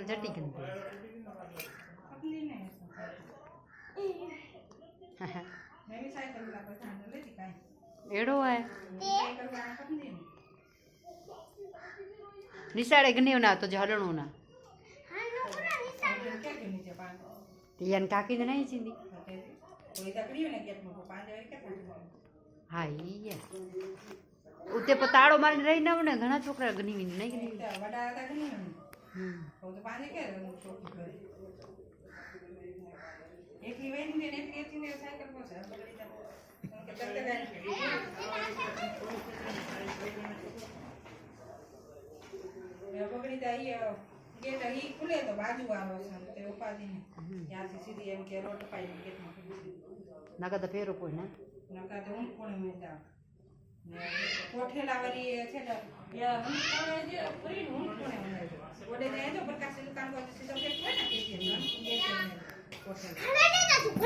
जटी के अपनी नहीं मैं भी साइकिल ला पर ध्यान ले दिखाई एड़ो है साइकिल का अपनी निशाड़े गनी ना तो झलणो ना क्या के नीचे पान तियन काकी ने नहीं चिंदी कोई तकड़ी ने गेट में पान जाए के हां ई है उते पताड़ो मारी रही ना ने घणा छोकरा गनी नहीं गनी वडा था गनी तो पान के छोटी करे एक ही वेन ने एक थी ने साइकिल पर से पकड़ी था उनके चलते गए ये पकड़ी था ये गेट ही खुले तो बाजू आवे છે તે ઉપાધી ને ત્યાંથી સીધી એમ કે રોડ પાઈ ગેટ માં नका तो फेरो कोई ना નકા તો હું કોણે મેંડા ને કોઠેલા વાળી છે ને યા હું કોણે જે ફરી હું કોણે મને ઓડે ને જો પ્રકાશ દુકાન પર સીધો કે કોઈ ના કે કોઠેલા